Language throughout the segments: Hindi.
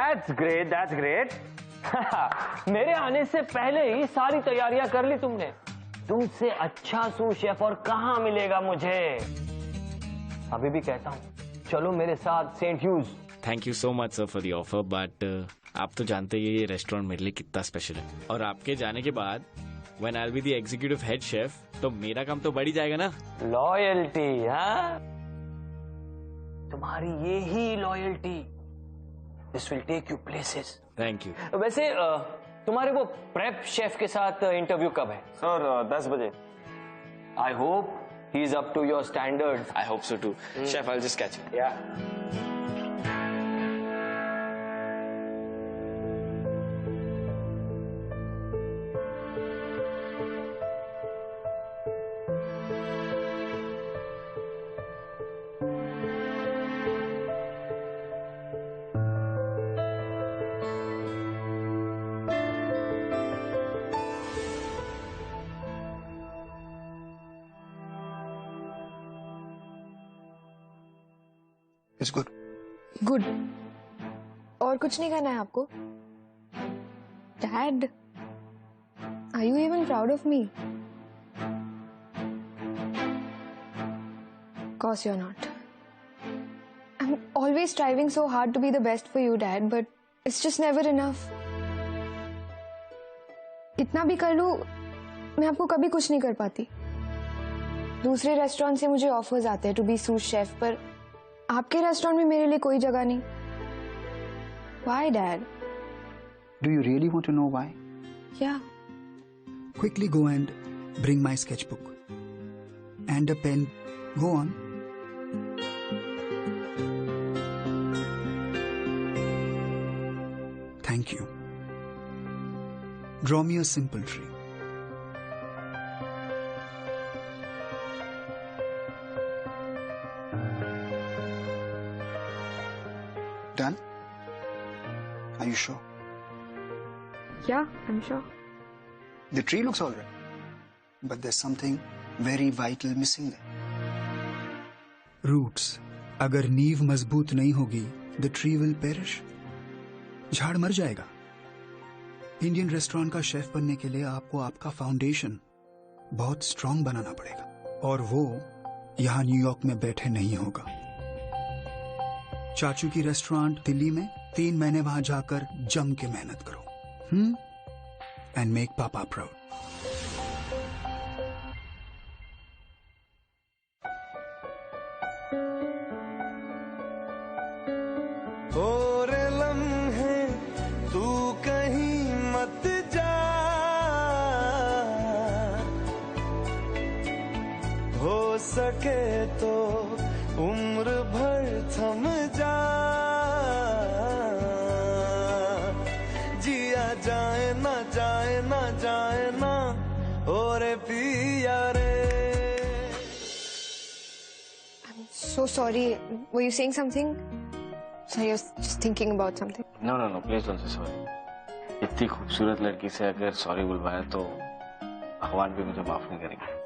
That's great, that's great. मेरे आने से पहले ही सारी तैयारियां कर ली तुमने। तुमसे अच्छा सूस शेफ और कहाँ मिलेगा मुझे। अभी भी कहता हूँ, चलो मेरे साथ saint Hughes. Thank you so much sir for the offer, but आप तो जानते ही ये रेस्टोरेंट मेरे लिए कितना स्पेशल है। और आपके जाने के बाद when I will be the executive head chef, तो मेरा काम तो बढ़ ही जाएगा ना। लॉयल्टी, हाँ, तुम्हारी ये ही loyalty, this will take you places. Thank you. वैसे तुम्हारे वो प्रेप शेफ के साथ इंटरव्यू कब है? सर 10 बजे। I hope he is up to your standards. I hope so too. Chef, I will just catch you. या It's good. गुड। और कुछ नहीं करना है आपको? Dad, are you even proud of me? Course you're not. I'm always striving so hard to be the best for you, Dad, but it's just never enough. कितना भी कर लूं, मैं आपको कभी कुछ नहीं कर पाती। दूसरे रेस्टोरेंट से मुझे ऑफर्स आते हैं टू बी सूस शेफ, पर आपके रेस्टोरेंट में मेरे लिए कोई जगह नहीं। Why, Dad? Do you really want to know why? Yeah. Quickly go and bring my sketchbook and a pen. Go on. Thank you. Draw me a simple tree. Done? Are you sure? Yeah, I'm sure. The tree looks all right, but there's something very vital missing there. Roots. अगर नींव मजबूत नहीं होगी, the tree will perish. झाड़ मर जाएगा। इंडियन रेस्टोरेंट का शेफ बनने के लिए आपको आपका फाउंडेशन बहुत स्ट्रांग बनाना पड़ेगा, और वो यहाँ न्यूयॉर्क में बैठे नहीं होगा। चाचू की रेस्टोरेंट दिल्ली में 3 महीने वहां जाकर जम के मेहनत करो, एंड मेक पापा प्राउड। और लम्हे तू कहीं मत जा, हो सके तो उम्र भर थम जा, जिया जाए ना जाए ना जाए ना, और पिया रे। I'm so sorry. Were you saying something? Sorry, I was just thinking about something. No no no, please don't say sorry. इतनी खूबसूरत लड़की से अगर सॉरी बुलवाया तो भगवान भी मुझे माफ नहीं करेंगे।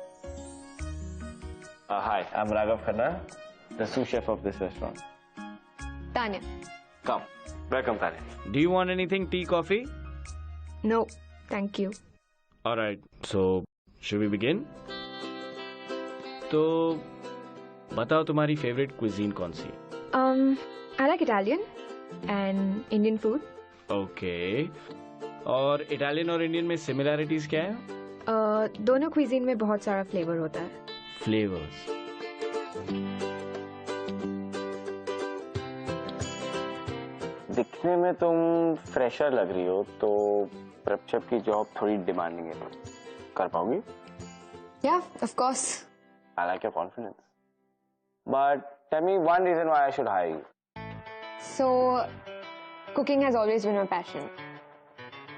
Hi, I am Raghav Khanna, the sous chef of this restaurant. Tanya. Come, welcome Tanya. Do you want anything, tea, coffee? No, thank you. All right, so should we begin? तो बताओ तुम्हारी फेवरेट क्विजीन कौन सी है? I like Italian and Indian food. Okay, और इटालियन और इंडियन में सिमिलैरिटीज क्या है? दोनों क्विजीन में बहुत सारा फ्लेवर होता है। फ्लेवर्स। दिखने में तुम फ्रेशर लग रही हो, तो प्रेप शेफ की जॉब थोड़ी डिमांडिंग है, कर पाओगी? Yeah, of course. I like your confidence. But tell me one reason why I should hire you. So, cooking has always been my passion.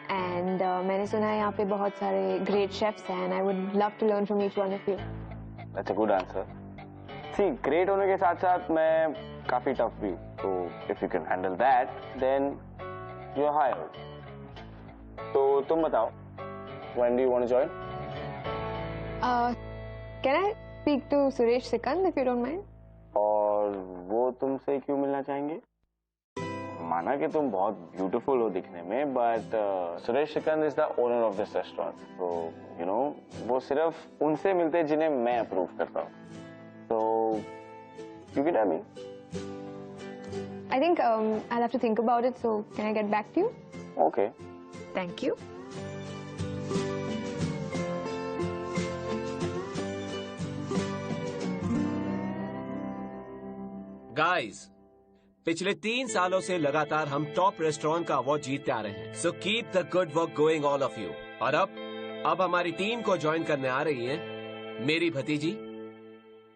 And मैंने सुना है यहाँ पे बहुत सारे great chefs हैं, and I would love to learn from each one of you. That's a good answer. See, great होने के साथ साथ मैं काफी tough भी हूँ, तो if you can handle that, then you're hired. तो तुम बताओ, when do you want to join? Can I speak to Suresh Sikand if you don't mind? और वो तुमसे क्यों मिलना चाहेंगे? माना कि तुम बहुत ब्यूटीफुल हो दिखने में, but Suresh Shrikant is the owner of this restaurant, तो यू नो वो सिर्फ उनसे मिलते हैं जिन्हें मैं अप्रूव करता हूँ. तो you get me. I think I'll have to think about it, so can I get back to you? Okay. Thank you. Guys, पिछले 3 सालों से लगातार हम टॉप रेस्टोरेंट का अवार्ड जीतते आ रहे हैं. So keep the good work going all of you. और अब हमारी टीम को ज्वाइन करने आ रही है मेरी भतीजी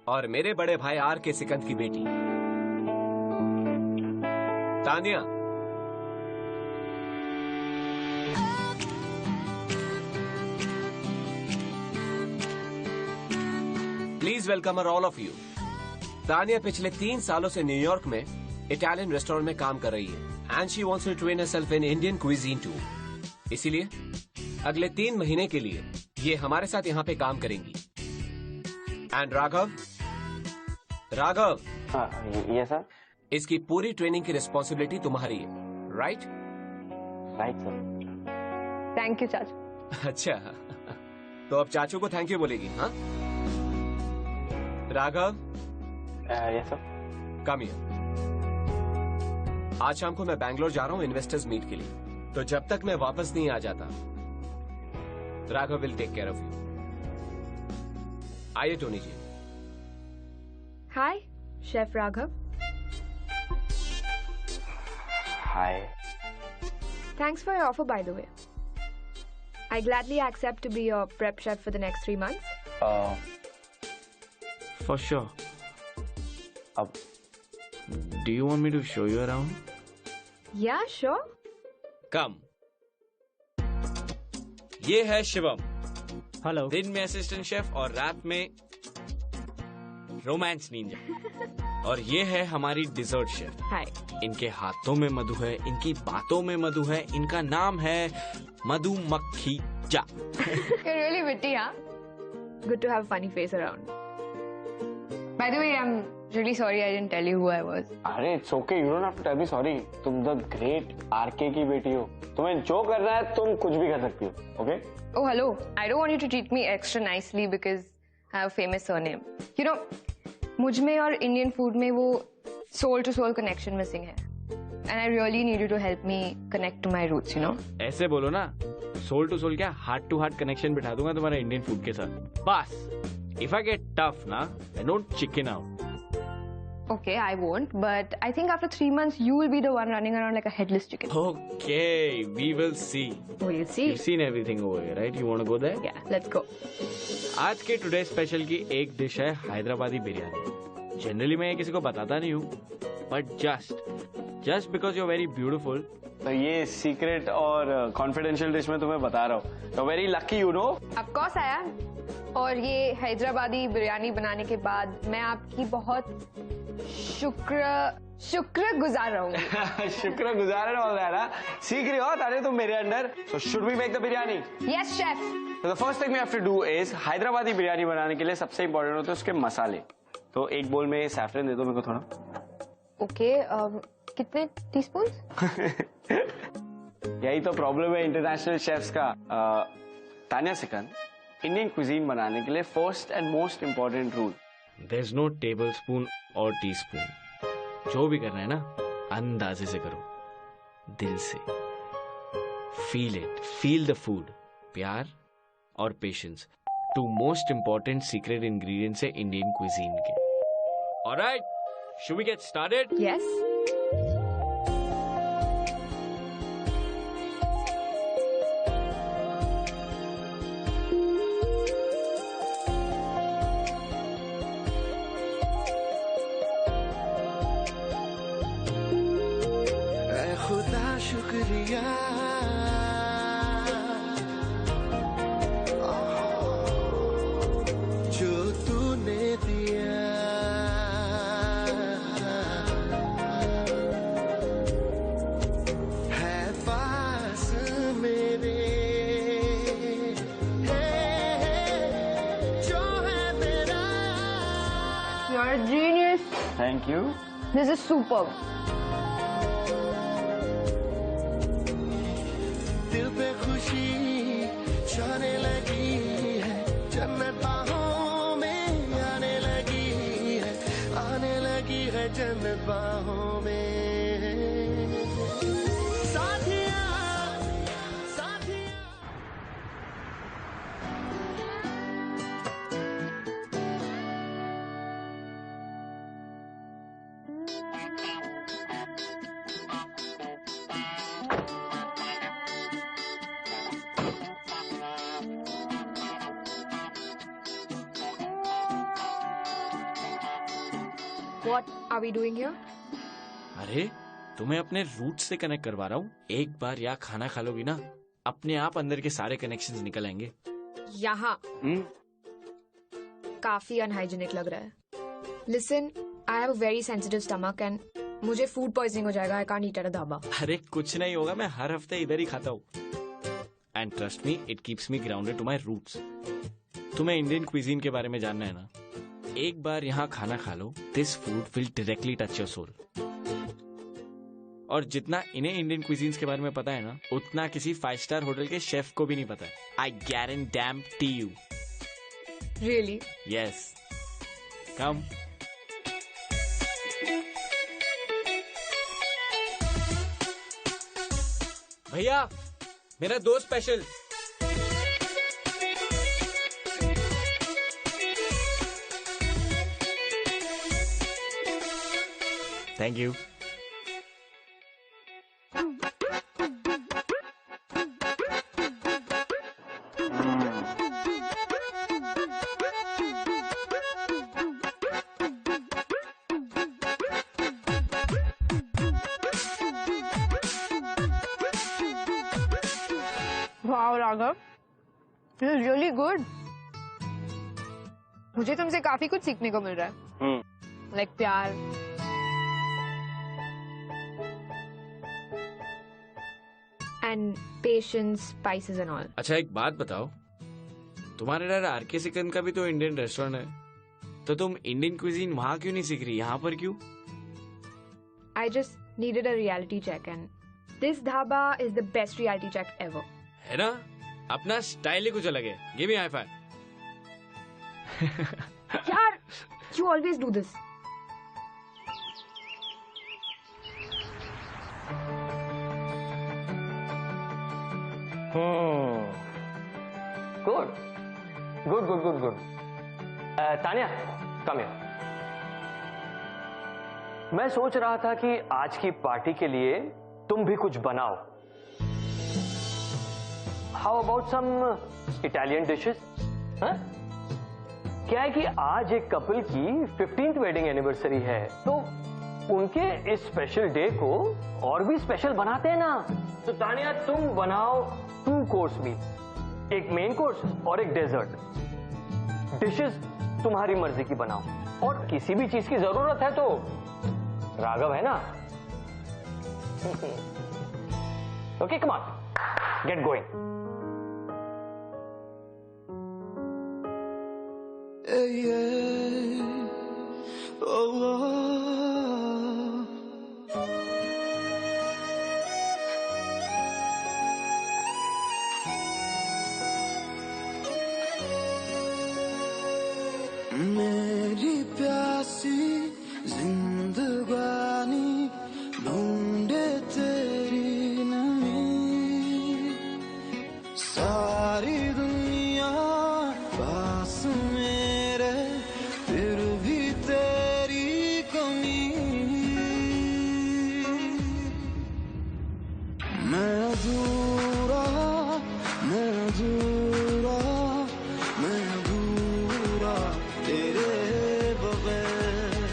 और मेरे बड़े भाई आर के सिकंद की बेटी Tania. Please welcome all of you. Tania पिछले 3 सालों से न्यूयॉर्क में इटालियन रेस्टोरेंट में काम कर रही है and she wants to train herself in Indian cuisine too. इसीलिए अगले 3 महीने के लिए ये हमारे साथ यहाँ पे काम करेंगी. एंड राघव, ये सर. इसकी पूरी ट्रेनिंग की रिस्पॉन्सिबिलिटी तुम्हारी है, right? Right sir. Thank you, चाचू. अच्छा, तो अब चाचू को थैंक यू बोलेगी. हाँ Raghav, yes sir. Come here. आज शाम को मैं बैंगलोर जा रहा हूँ इन्वेस्टर्स मीट के लिए, तो जब तक मैं वापस नहीं आ जाता Raghav will take care of you. आइए Tony ji. Hi, Chef Raghav. Hi. Thanks for your offer, by the way. I gladly accept to be your prep chef for the next 3 months. For sure. अब Do you want me to show you around? Yeah, sure. Come. ये है शिवम. हेलो. दिन में असिस्टेंट शेफ और रात में रोमांस निंजा. और ये है हमारी डिजर्ट शेफ. Hi. इनके हाथों में मधु है, इनकी बातों में मधु है, इनका नाम है मधुमक्खी जा. You're really witty, huh? Good to have a funny face around. By the way, I'm really sorry I didn't tell you who I was. अरे it's okay, you don't have to tell me sorry. तुम द ग्रेट आरके की बेटी हो. तुम्हें जो करना है तुम कुछ भी कर सकती हो. Okay? Oh, hello. I don't want you to treat me extra nicely because I have a famous surname. You know, मुझ में और इंडियन फूड में वो soul to soul connection missing है. And I really need you to help me connect to my roots, you know? ऐसे बोलो ना, सोल टू सोल क्या हार्ट टू हार्ट कनेक्शन बिठा दूंगा तुम्हारा इंडियन फूड के साथ. बस इफ आई गेट टफ ना, I don't chicken out. Okay, I won't, but I think after 3 months you will be the one running around like a headless chicken. Okay, we will see. We'll see. You've seen everything over here, right? You want to go there? Yeah, let's go. आज के टुडे स्पेशल की एक डिश है हैदराबादी बिरयानी. जनरली मैं ये किसी को बताता नहीं हूँ, but just because you are very beautiful. तो ये सीक्रेट और कॉन्फिडेंशियल डिश में तुम्हें बता रहा हूँ. तो very lucky you know. Of course I am. और ये हैदराबादी बिरयानी बनाने के बाद मैं आपकी बहुत शुक्र गुजार रहूंगी. शुक्र गुजार हो रहा है ना. सीख रही हो तारे तुम मेरे under. So should we make the biryani? Yes, chef. तो the first thing we have to do is, Hyderabadi biryani बनाने के लिए सबसे इंपॉर्टेंट होते हैं उसके मसाले. तो एक बोल में सैफरन दे दो मेरे को थोड़ा. Okay, कितने टीस्पून? यही तो प्रॉब्लम है इंटरनेशनल शेफ्स का. तानिया सिकंद, इंडियन क्विजीन बनाने के लिए first and most important rule, there is no tablespoon और टी स्पून. जो भी करना है ना, अंदाजे से करो, दिल से. Feel it, feel the food. प्यार और patience, 2 most important secret ingredients है इंडियन क्विजीन के. Alright, should we get started? Yes. ऐ खुदा शुक्रिया, जो तूने दिया. है पास मेरे, जो है मेरा. You're a genius. Thank you. This is superb. जन बाहों में साथिया साथिया। What are we doing here? अरे तुम्हें अपने रूट से कनेक्ट करवा रहा हूँ। एक बार यहाँ खाना खा लोगी ना, अपने आप अंदर के सारे कनेक्शंस निकल आएंगे। यहाँ काफी अनहाइजीनिक लग रहा है। Listen, I have a very sensitive stomach and मुझे फूड पॉइजनिंग हो जाएगा। I can't eat at a dhaba. अरे कुछ नहीं होगा, मैं हर हफ्ते इधर ही खाता हूँ। And trust me, it keeps me grounded to my roots. तुम्हें इंडियन क्विजीन के बारे में जानना है ना, एक बार यहाँ खाना खा लो, this food will directly touch your soul. और जितना इन्हें इंडियन क्विजीन्स के बारे में पता है ना, उतना किसी 5 स्टार होटल के शेफ को भी नहीं पता है। I guarantee you. Really? Yes, come. भैया, मेरा दो special. Thank you. Wow, Raghav, this is really good. मुझे तुमसे काफी कुछ सीखने को मिल रहा है। Like प्यार, and patience, spices and all. अच्छा एक बात बताओ, तुम्हारे डर आरके सिकंद का भी तो इंडियन रेस्टोरेंट है, तो तुम इंडियन क्विजीन वहां क्यों नहीं सीख रही, यहाँ पर क्यों? I just needed a reality check and this dhaba is the best reality check ever. है ना, अपना स्टाइल ही कुछ अलग है। Give me high five. यार, you always do this. Good. Tania, come here. मैं सोच रहा था कि आज की पार्टी के लिए तुम भी कुछ बनाओ। How about some Italian dishes? हाँ? क्या है कि आज एक कपल की 15th वेडिंग एनिवर्सरी है, तो उनके इस स्पेशल डे को और भी स्पेशल बनाते हैं ना। तो तानिया, तुम बनाओ 2 कोर्स मील, एक मेन कोर्स और एक डेजर्ट। डिशेस तुम्हारी मर्जी की बनाओ, और किसी भी चीज की जरूरत है तो राघव है ना। Okay, come on, get going. मेरी प्यासी जिंदगानी ढूंढे तेरी नमी, सारी दुनिया पास मेरे फिर भी तेरी कमी। मैं अधूरा तेरे बगैर।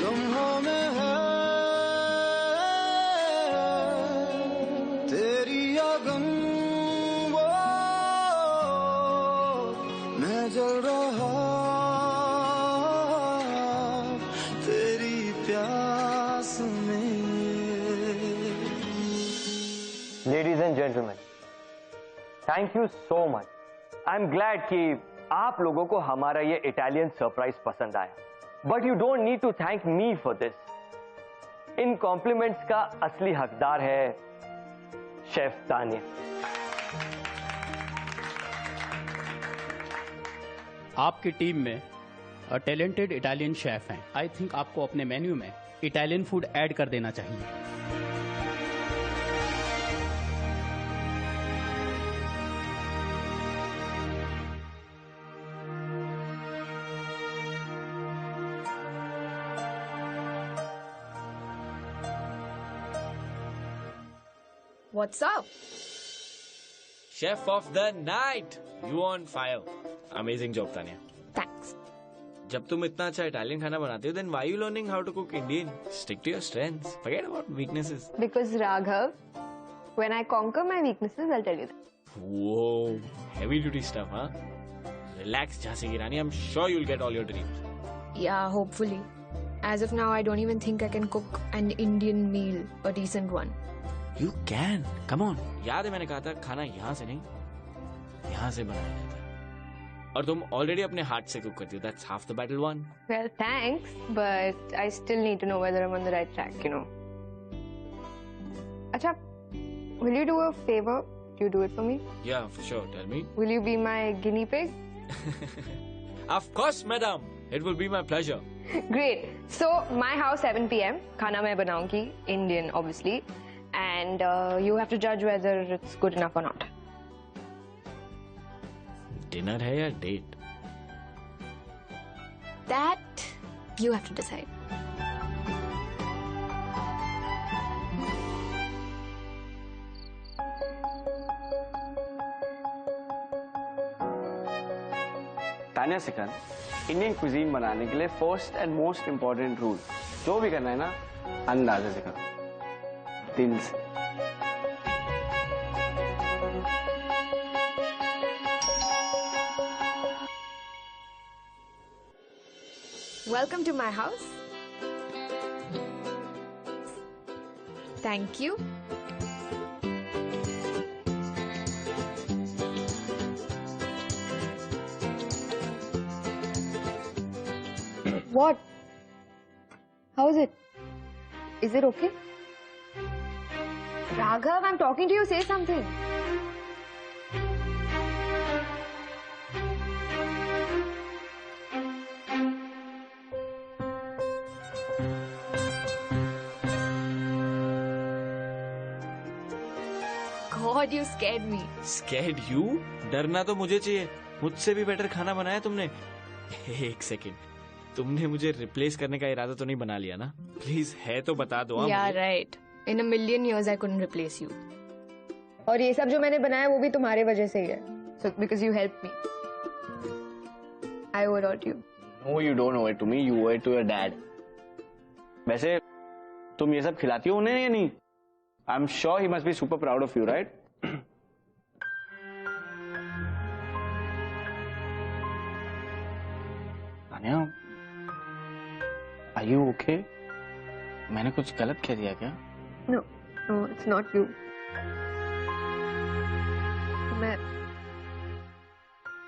लम्हों में है तेरी अगन, वो मैं जल रहा तेरी प्यास में। Ladies and gentleman, thank you so much. I am glad कि आप लोगों को हमारा ये इटालियन सरप्राइज पसंद आया, but you don't need to thank me for this. इन कॉम्प्लीमेंट्स का असली हकदार है शेफ तानिया। आपकी टीम में टैलेंटेड इटालियन शेफ हैं। आई थिंक आपको अपने मेन्यू में इटालियन फूड ऐड कर देना चाहिए। What's up? Chef of the night, you on fire. Amazing job, Tanya. Thanks. जब तुम इतना अच्छा इटालियन खाना बनाते हो, then why you learning how to cook Indian? Stick to your strengths. Forget about weaknesses. Because Raghav, when I conquer my weaknesses, I'll tell you that. Whoa, heavy duty stuff, huh? Relax, Jhansi ki Rani. I'm sure you'll get all your dreams. Yeah, hopefully. As of now, I don't even think I can cook an Indian meal, a decent one. You can. Come on. याद है मैंने कहा था खाना यहाँ से नहीं, यहाँ से बनाया जाता है। और तुम ऑलरेडी अपने हाथ से कुक करती हो। That's half the battle won. Well, thanks, but I still need to know whether I'm on the right track, you know. Acha, will you do a favor? You do it for me? Yeah, for sure. Tell me. Will you be my guinea pig? Of course, madam. It will be my pleasure. Great. So, my house 7 p.m. Khana main banaungi, Indian, obviously. And you have to judge whether it's good enough or not. Dinner है या date? That you have to decide. Tania Sikand, Indian cuisine बनाने के लिए first and most important rule, जो भी करना है ना, अंदाजे से करो, दिल से। Welcome to my house. Thank you. What? How is it? Is it okay? Raghav, I'm talking to you. Say something. God, you scared me. Scared you? डरना तो मुझे चाहिए। मुझसे भी बेटर खाना बनाया तुमने। एक सेकेंड, तुमने मुझे रिप्लेस करने का इरादा तो नहीं बना लिया ना? प्लीज है तो बता दो। Yeah, right. In a million years, I couldn't replace you. और ये सब जो मैंने बनाया वो भी तुम्हारे वजह से ही है. So because you helped me. I owe it all to you. No, you don't owe it to me. You owe it to your dad. वैसे तुम ये सब खिलाती हो उन्हें या नहीं? I'm sure he must be super proud of you, right? Tania, are you okay? मैंने कुछ गलत कह दिया क्या? No, no, it's not you. मैं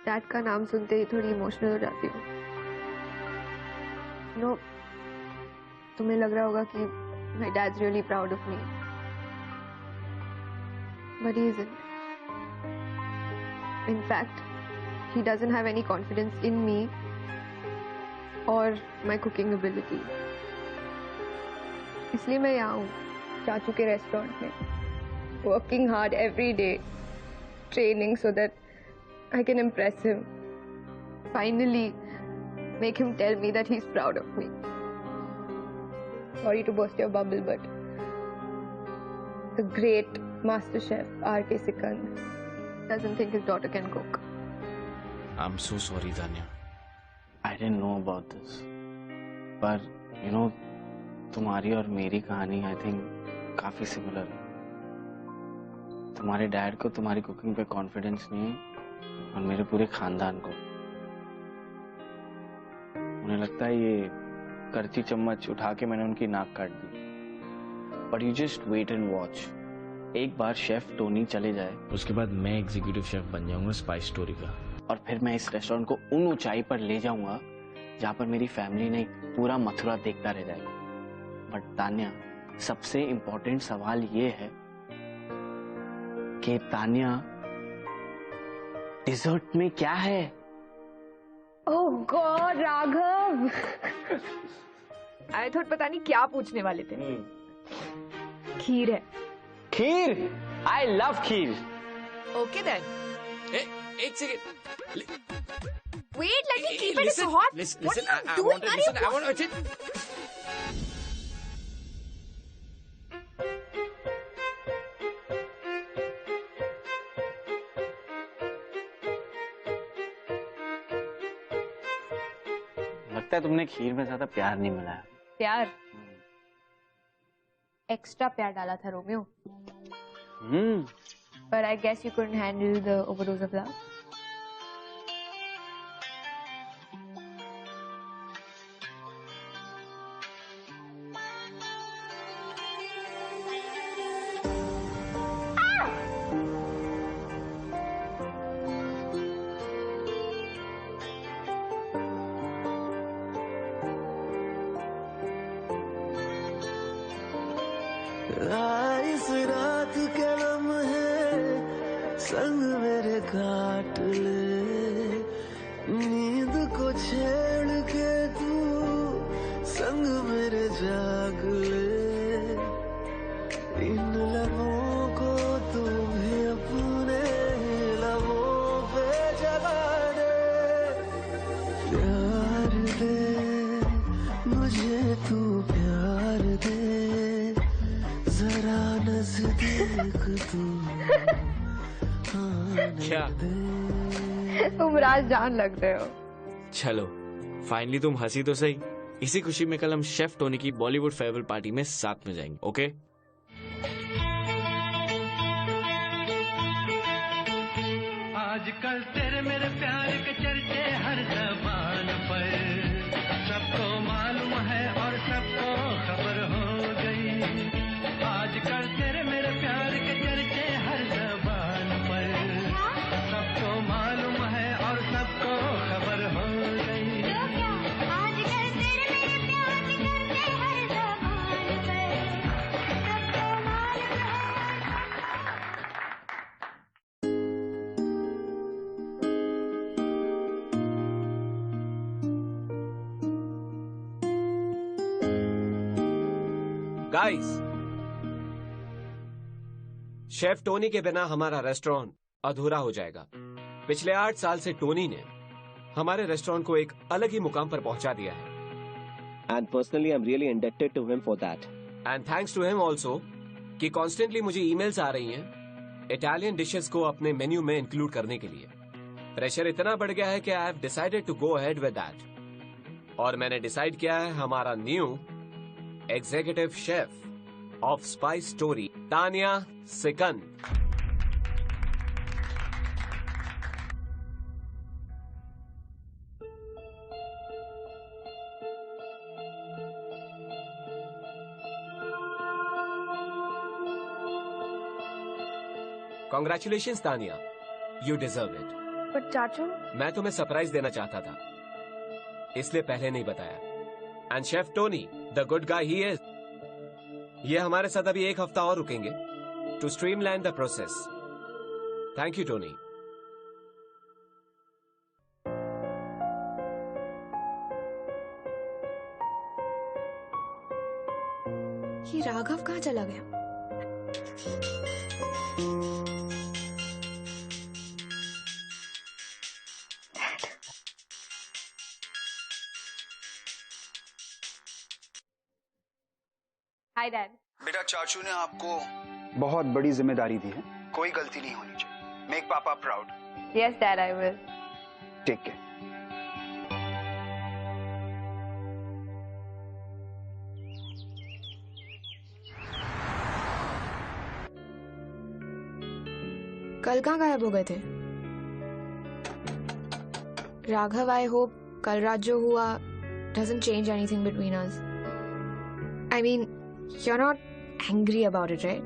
डैड का नाम सुनते ही थोड़ी इमोशनल हो जाती हूँ. No, तुम्हें लग रहा होगा कि my dad's really proud of me. But he isn't. In fact, he doesn't have any confidence in me or my cooking ability. इसलिए मैं यहाँ हूँ, चाचू के रेस्टोरेंट में, working hard every day, training so that I can impress him. Finally, make him tell me that he's proud of me. Sorry to burst your bubble, but the great master chef R.K. Sikand doesn't think his daughter can cook. I'm so sorry, Tanya. I didn't know about this. पर you know, तुम्हारी और मेरी कहानी I think काफी सिमिलर है. तुम्हारे डैड को तुम्हारी कुकिंग पे कॉन्फिडेंस नहीं है और मेरे पूरे खानदान को. उन्हें लगता है ये करची चम्मच उठा के मैंने उनकी नाक काट दी. But you just wait and watch. एक बार शेफ टोनी चले जाए, उसके बाद मैं एग्जीक्यूटिव शेफ बन जाऊंगा स्पाइस स्टोरी का. और फिर मैं इस रेस्टोरेंट को उन ऊंचाई पर ले जाऊंगा जहां पर मेरी फैमिली नहीं पूरा मथुरा देखता रह जाएगा. बट तान्या, सबसे इंपॉर्टेंट सवाल ये है कि तानिया, डिजर्ट में क्या है? Oh God Raghav, I thought पता नहीं क्या पूछने वाले थे। खीर है। Kheer? I love kheer. Okay then. एक second. Wait, let me keep it hot. Listen, What are I you want doing? to listen. I want to. लगता है तुमने खीर में ज्यादा प्यार नहीं मिलाया। प्यार? एक्स्ट्रा प्यार डाला था Romeo. But I guess you couldn't handle the overdose of love. इस रात के लम्हे संग मेरे काट ले, नींद को छेड़ के तू संग मेरे जाग ले, इन लबों को तू भी अपने लबों पे जगा दे, प्यार दे मुझे तू प्यार दे, जरा नजदीक तू क्या? तुम राज जान लगते हो। चलो, फाइनली तुम हंसी तो सही। इसी खुशी में कल हम शेफ टोनी की बॉलीवुड फेयरवेल पार्टी में साथ में जाएंगे, ओके? आजकल तेरे मेरे प्यार के चर्चे हर ज़बान पर, सबको मालूम है और सबको खबर हो गई। आजकल तेरे मेरे प्यार के चर्चे हर ज़बान पर, सबको मालूम है और सबको खबर हो गई। आजकल तेरे मेरे प्यार के चर्चे हर ज़बान पर, सबको मालूम है। गाइस, शेफ टोनी के बिना हमारा रेस्टोरेंट अधूरा हो जाएगा। पिछले 8 साल से टोनी ने हमारे रेस्टोरेंट को एक अलग ही मुकाम पर पहुंचा दिया है। And personally, I'm really indebted to him for that. And thanks to him also कि कॉन्स्टेंटली मुझे ईमेल्स आ रही हैं इटालियन डिशेस को अपने मेन्यू में इंक्लूड करने के लिए। प्रेशर इतना बढ़ गया है कि I have decided to go ahead with that. और मैंने डिसाइड किया है हमारा new executive chef of spice story, Tania Sikand. Congratulations, Tania, you deserve it. But चाचू, मैं तुम्हें सरप्राइज देना चाहता था, इसलिए पहले नहीं बताया। And chef Tony, the good guy he is, ये हमारे साथ अभी 1 हफ्ता और रुकेंगे to streamline the process. Thank you Tony. ये राघव कहाँ चला गया? Hi dad. बेटा, चाचू ने आपको बहुत बड़ी जिम्मेदारी दी है, कोई गलती नहीं होनी चाहिए। Make papa proud. Yes dad, I will. Take care. कल कहाँ गायब हो गए थे? राघव, आई होप कल रात जो हुआ doesn't change anything between us. I mean, you're not angry about it, right?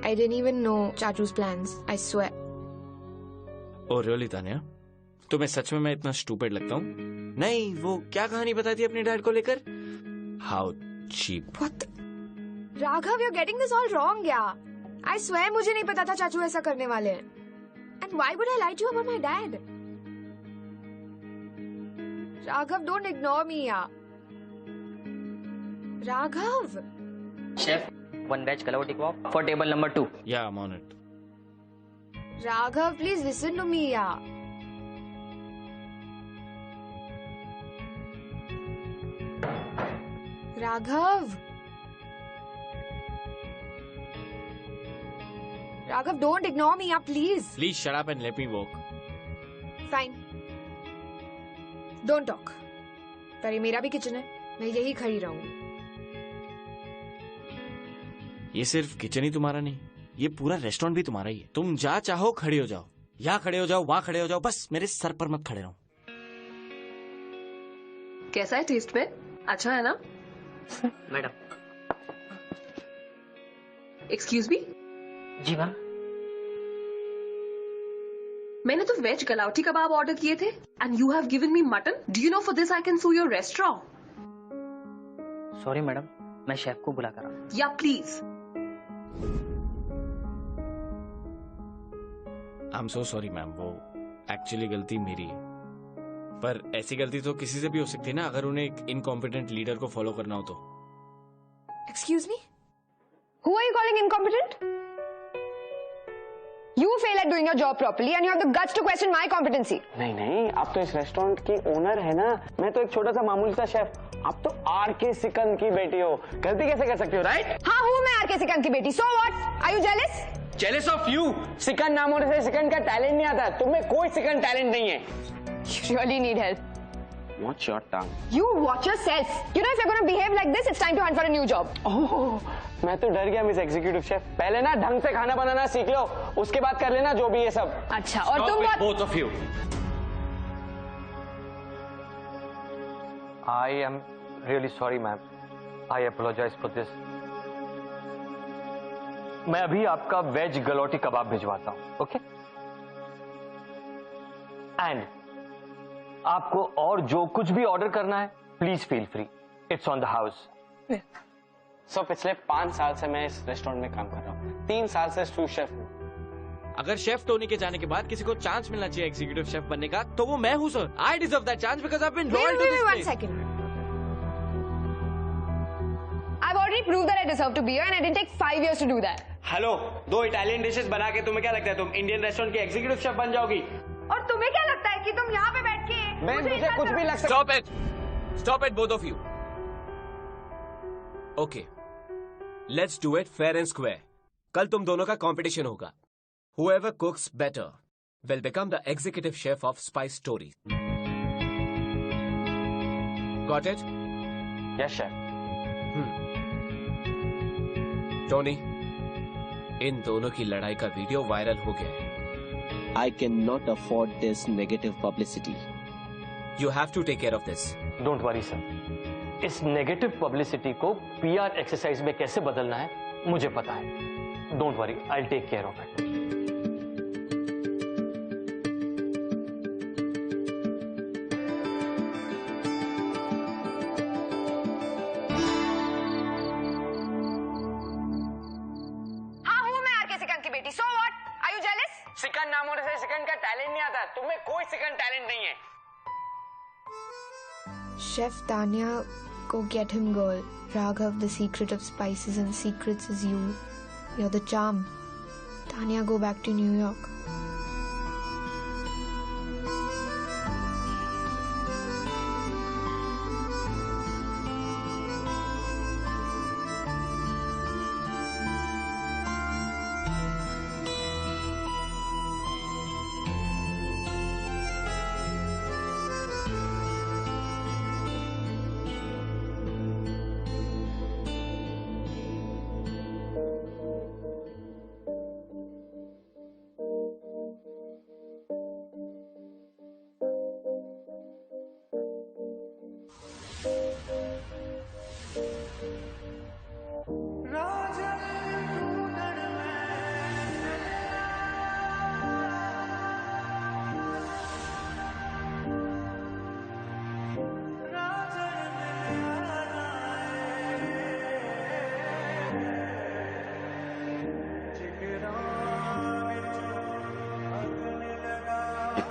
I didn't even know Chachu's plans, I swear. Oh really Tania, तुम्हें सच में मैं इतना स्टूपिड लगता हूँ? नहीं, वो क्या कहानी बताई थी अपने डैड को लेकर? How cheap. What? Raghav, you're getting this all wrong, yeah. I swear मुझे नहीं पता था चाचू ऐसा करने वाले हैं. And why would I lie to you about my dad? Raghav, don't ignore me, yeah. Raghav. Chef, 1 veg kalawati kebab for table number 2. Yeah, I'm on it. Raghav, please listen to me, yeah. Raghav. Raghav, don't ignore me, yeah, please. Please shut up and let me walk. Fine. Don't talk. पर ये मेरा भी किचन है, मैं यही खड़ी रहूंगी. ये सिर्फ किचन ही तुम्हारा नहीं, ये पूरा रेस्टोरेंट भी तुम्हारा ही है. तुम जहाँ चाहो खड़े हो जाओ, यहाँ खड़े हो जाओ, वहाँ खड़े हो जाओ, बस मेरे सर पर मत खड़े रहो. कैसा है टेस्ट में? अच्छा है ना? मैडम. Excuse me. जी मैम. मैंने तो वेज गलाउटी कबाब ऑर्डर किए थे and you have given me mutton. Do you know for this I can sue your restaurant. Sorry madam, मैं शेफ को बुला कर रहा हूँ. या please. I am so sorry ma'am, वो एक्चुअली गलती मेरी है. पर ऐसी गलती तो किसी से भी हो सकती है ना, अगर उन्हें एक इनकॉम्पिटेंट लीडर को फॉलो करना हो तो. Excuse me? Who are you calling incompetent? You fail at doing your job properly and you have the guts to question my competency. नहीं, आप तो इस रेस्टोरेंट की ओनर है ना. मैं तो एक छोटा सा मामूली सा शेफ. आप तो आर.के. सिकंद की बेटी हो. गलती कैसे कर सकती हो, राइट? हाँ, हूँ मैं आर.के. सिकंद की बेटी. So what? Are you jealous? Jealous of you. Sikand नाम होने से सिकंद का टैलेंट नहीं आता. तुम्हें कोई सिकंद टैलेंट नहीं है. You really need help. Watch your tongue. You watch yourself. You know if you're going to behave like this, it's time to hunt for a new job. Oh, मैं तो डर गया मिस एग्जीक्यूटिव शेफ. पहले ना ढंग से खाना बनाना सीख लो, उसके बाद कर लेना जो भी ये सब. अच्छा, और तुम बात. Both of you. I am really sorry ma'am. I apologize for this. मैं अभी आपका वेज गलौटी कबाब भिजवाता हूँ, ओके? एंड आपको और जो कुछ भी ऑर्डर करना है, please feel free. It's on the house. So पिछले 5 साल से मैं इस रेस्टोरेंट में काम कर रहा हूँ. 3 साल से सूस शेफ हूँ. अगर शेफ टोनी के जाने के बाद किसी को चांस मिलना चाहिए एग्जीक्यूटिव शेफ बनने का, तो वो मैं हूँ sir. I deserve that chance because I have been loyal to this One place. second. I've already proved that I deserve to be here and I didn't take 5 years to do that. Hello, 2 Italian dishes बना के तुम्हें क्या लगता है तुम इंडियन रेस्टोरेंट की एग्जीक्यूटिव शेफ बन जाओगी? और तुम्हें क्या लगता है कि तुम यहाँ पे बैठ के मुझे कुछ भी लग सकता. Stop it! Stop it, both of you. Okay. Let's do it fair and square. कल तुम दोनों का कंपटीशन होगा. Whoever cooks better will become the executive chef of Spice Stories. Got it? Yes chef. Tony, इन दोनों की लड़ाई का वीडियो वायरल हो गया है. I cannot afford this negative publicity. You have to take care of this. Don't worry sir. इस नेगेटिव पब्लिसिटी को पीआर एक्सरसाइज में कैसे बदलना है मुझे पता है. Don't worry, I will take care of it. Sikand नाम होने से सिकंद का टैलेंट नहीं आता. तुम्हें कोई सिकंद टैलेंट नहीं है. Chef Tanya, go get him, girl. Raghav, the secret of spices and secrets is you. You're the charm. Tanya, go back to New York.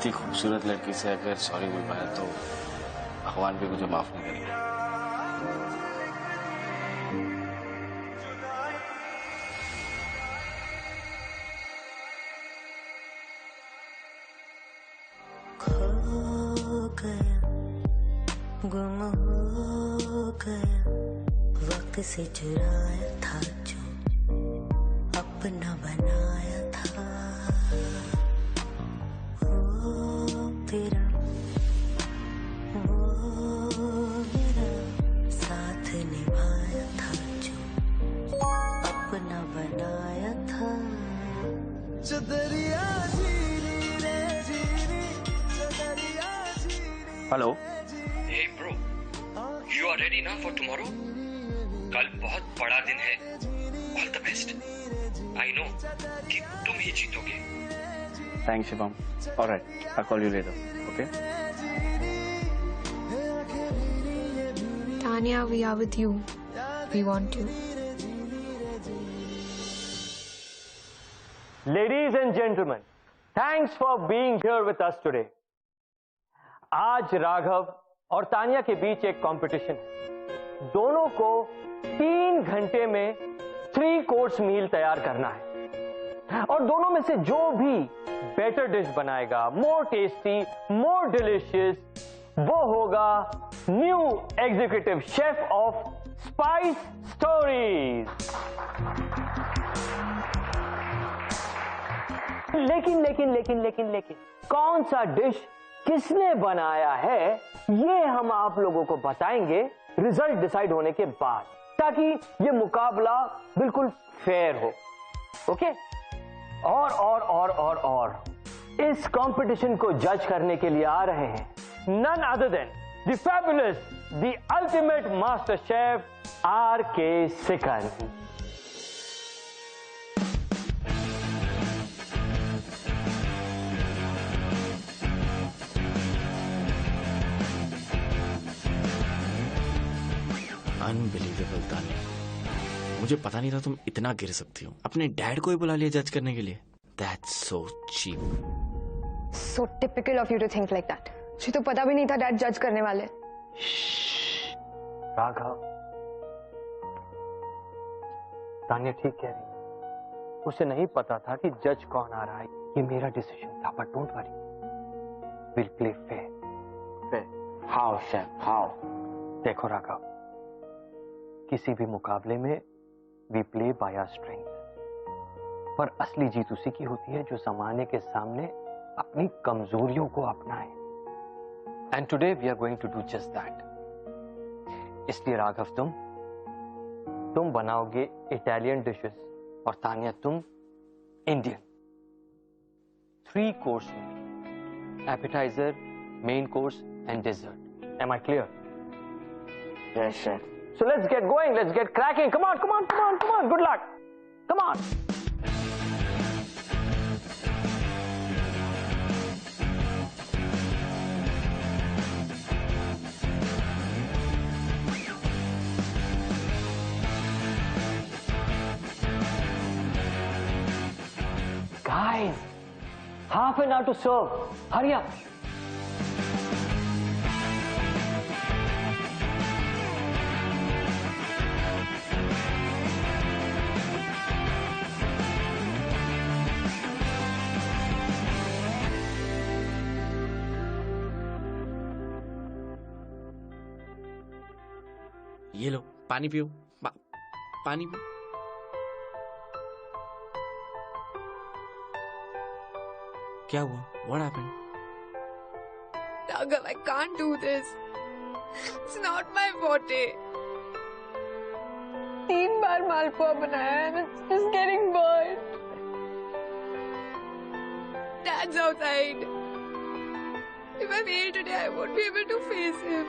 इतनी खूबसूरत लड़की से अगर सॉरी बोल पाया तो भगवान भी मुझे माफ नहीं करेगा। गुम हो गया वक्त से चुराया था जो अपना बनाया था वो तेरा वो मेरा साथ निभाया था जो अपना बनाया था जो दरिया झीली रे झीली जो दरिया झीली। Hello. Hey bro, you are ready now for tomorrow? कल बहुत बड़ा दिन है। All the best. I know कि तुम ही जीतोगे। Thanks Shivam. All right, I'll call you later. Okay? Tanya, we are with you. We want you. Ladies and gentlemen, thanks for being here with us today. आज राघव और तानिया के बीच एक कंपटीशन है। दोनों को 3 घंटे में 3 कोर्स मील तैयार करना है और दोनों में से जो भी बेटर डिश बनाएगा, मोर टेस्टी, मोर डिलिशियस, वो होगा new executive chef of spice stories. लेकिन कौन सा डिश किसने बनाया है ये हम आप लोगों को बताएंगे रिजल्ट डिसाइड होने के बाद, ताकि ये मुकाबला बिल्कुल फेयर हो। ओके? और इस कंपटीशन को जज करने के लिए आ रहे हैं none other than the fabulous, the ultimate master chef RK. Sikand. Unbelievable Tania, मुझे पता नहीं था तुम इतना गिर सकती हो। अपने डैड को ही बुला लिया जज करने के लिए। That's so cheap. So typical of you to think like that. मुझे तो पता भी नहीं था डैड जज करने वाले। राघव, तानिया ठीक कह रही। उसे नहीं पता था कि जज कौन आ रहा है। ये मेरा डिसीजन था, but don't worry, will play fair. How chef, how? देखो राघव, किसी भी मुकाबले में we play by our strength, पर असली जीत उसी की होती है जो जमाने के सामने अपनी कमजोरियों को अपनाए। And today we are going to do just that. इसलिए राघव, तुम बनाओगे इटालियन डिशेस और तानिया तुम Indian. 3 course meal, appetizer, main course and dessert. Am I clear? Yes chef. So let's get going, let's get cracking. Come on. Good luck. Come on. Guys, half an hour to serve. Hurry up. ये लो पानी पियो। पानी पियो। क्या हुआ? What happened? Raghav, I can't do this. It's not my forte. 3 बार मालपुआ बनाया and it's just getting burned. Dad's outside. If I fail today, I won't be able to face him.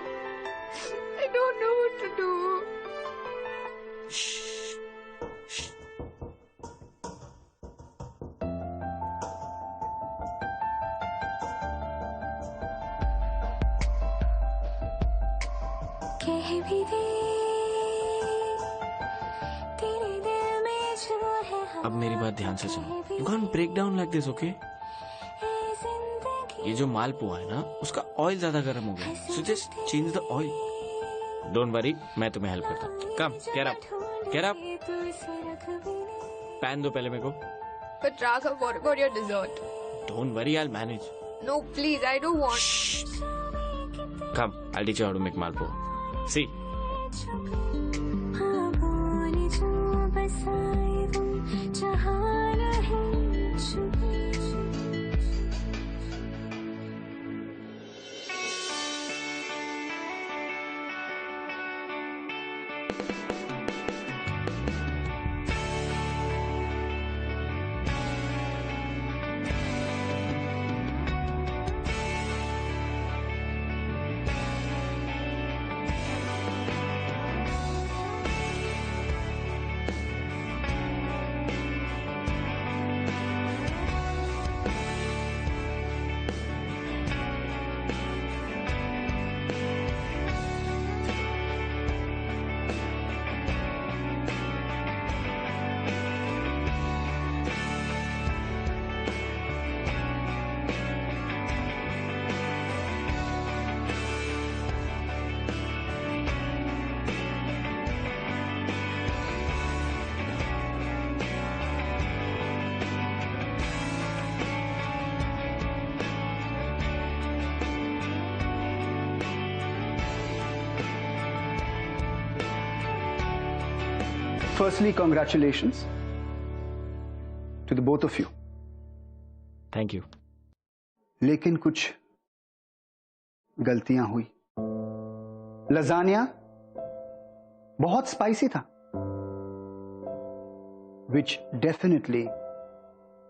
I don't know what to do. कह भी दे तेरे दिल में जो है। अब मेरी बात ध्यान से सुनो। You can't break down like this, okay? ये जो मालपुआ है ना, उसका ऑयल ज्यादा गर्म हो गया, so just change the oil. Don't worry, मैं तुम्हें हेल्प करता हूँ। Come, get up, get up. Pan दो पहले मेरे को। But Raghav, what about your dessert? Don't worry, I manage. No, please, I don't want. Come, I teach you how to make malpua. See. Firstly, congratulations to the both of you. Thank you. लेकिन कुछ गलतियां हुई। लजानिया बहुत स्पाइसी था, which definitely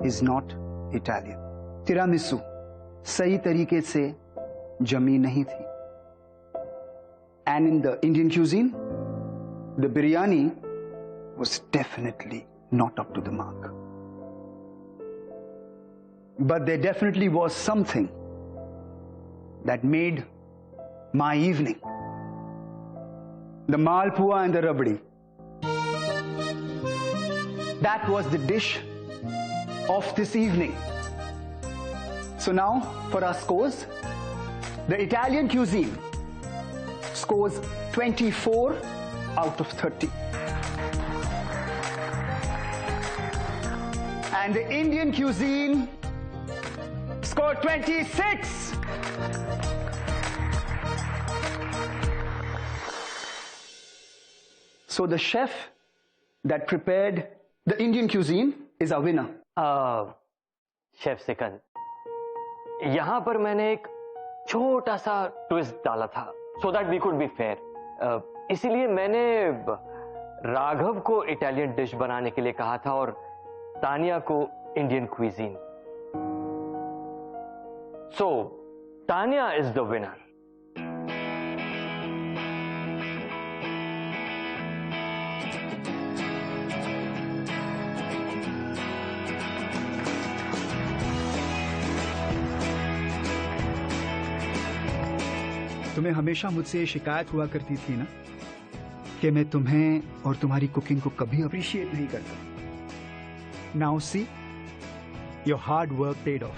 is not Italian. Tiramisu सही तरीके से जमी नहीं थी। And in the Indian cuisine, the biryani was definitely not up to the mark. But there definitely was something that made my evening. The malpua and the rabdi. That was the dish of this evening. So now for our scores. The Italian cuisine scores 24 out of 30. And the Indian cuisine scored 26. So the chef that prepared the Indian cuisine is our winner. Chef Sikand, यहाँ पर मैंने एक छोटा सा ट्विस्ट डाला था so that we could be fair. इसीलिए मैंने राघव को इटालियन डिश बनाने के लिए कहा था और तानिया को Indian cuisine. So Tanya is the winner. तुम्हें हमेशा मुझसे ये शिकायत हुआ करती थी ना कि मैं तुम्हें और तुम्हारी कुकिंग को कभी अप्रिशिएट नहीं करता. Now see, your hard work paid of.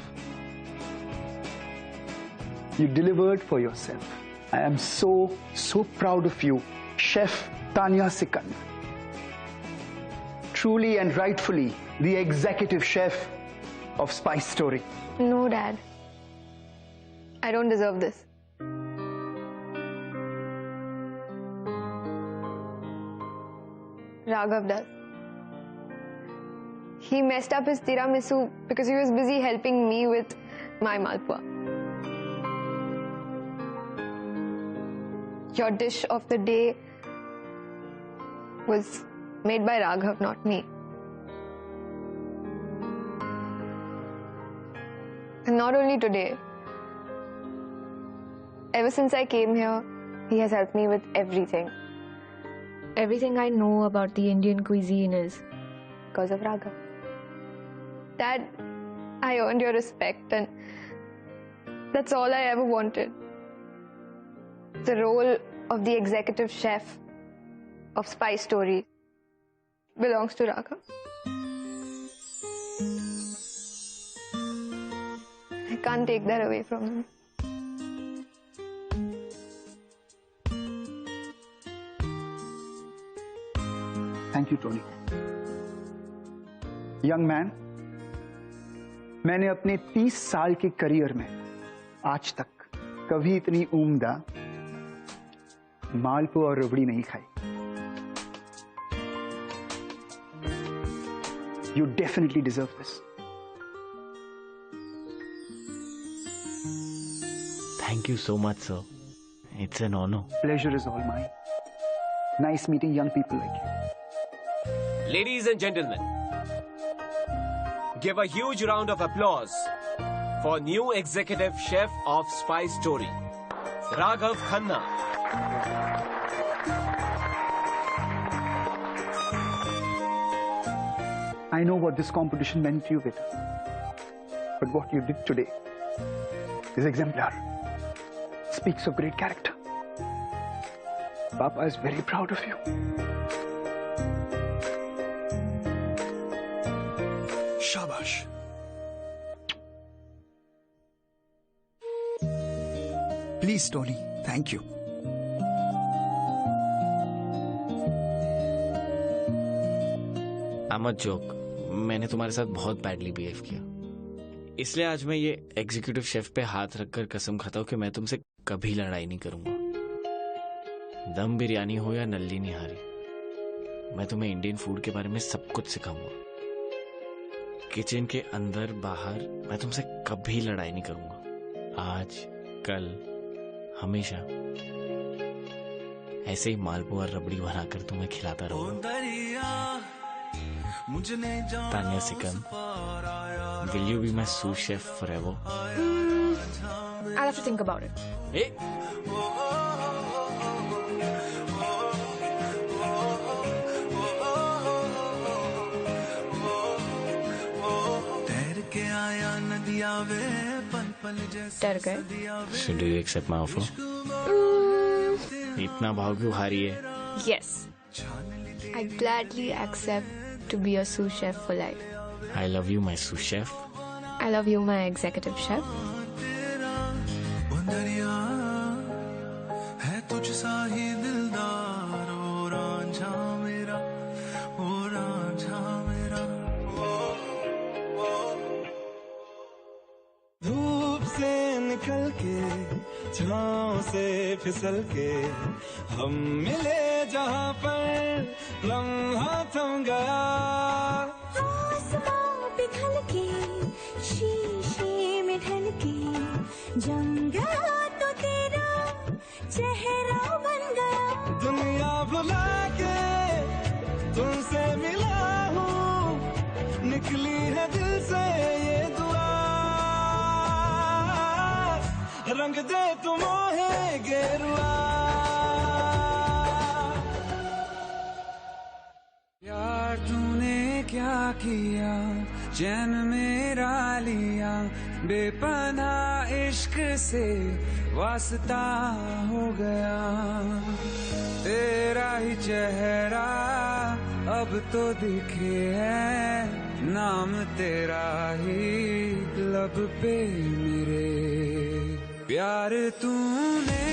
You delivered for yourself. I am so proud of you, Chef Tanya Sikand. Truly and rightfully the executive chef of Spice Story. No, Dad. I don't deserve this. Raghav does. He messed up his tiramisu because he was busy helping me with my malpua. Your dish of the day was made by Raghav, not me. And not only today. Ever since I came here, he has helped me with everything. Everything I know about the Indian cuisine is because of Raghav. Dad, I earned your respect and that's all I ever wanted. The role of the executive chef of Spice Story belongs to Raghav. I can't take that away from him. Thank you Tony. Young man, मैंने अपने 30 साल के करियर में आज तक कभी इतनी उम्दा मालपुआ और रबड़ी नहीं खाई। You definitely deserve this. Thank you so much, sir. It's an honor. Pleasure is all mine. Nice meeting young people like you. Ladies and gentlemen, give a huge round of applause for new executive chef of Spice Story, Raghav Khanna. I know what this competition meant to you, beta. But what you did today is exemplar. Speaks of great character. Papa is very proud of you. Shabash. Please, Tony. Thank you. मत जोक, मैंने तुम्हारे साथ बहुत बैडली बिहेव किया, इसलिए आज मैं ये एग्जीक्यूटिव शेफ पे हाथ रखकर कसम खाता हूं कि मैं तुमसे कभी लड़ाई नहीं करूंगा। दम बिरयानी हो या नल्ली निहारी, मैं तुम्हें इंडियन फूड के बारे में सब कुछ सिखाऊंगा। किचन के अंदर बाहर मैं तुमसे कभी लड़ाई नहीं करूंगा। आज, कल, हमेशा ऐसे ही मालपुआ और रबड़ी बनाकर तुम्हें खिलाता रहूंगा। Tanya Sikand, will you be my sous chef forever? I'll have to think about it. Hey. डर गए? So do you accept my offer? इतना भाव क्यों हारी है? Yes. I gladly accept to be a sous chef for life. I love you, my sous chef. I love you, my executive chef. है तुझसा ही दिलदार ओ रांझा मेरा, ओ रांझा मेरा। धूप से निकल के, छाँव से फिसल के, हम मिले जहाँ पर लम्हा थम गया। आसमां पिघल के, शीशे में ढल के, जम गया तो तेरा चेहरा बन गया। दुनिया भुला के तुमसे मिला हूँ, निकली है दिल से ये दुआ। रंग दे तुम मोहे गेरुआ। यार तूने क्या किया, चैन मेरा लिया, बेपनाह इश्क से वास्ता हो गया। तेरा ही चेहरा अब तो दिखे है, नाम तेरा ही लब पे मेरे। प्यार तूने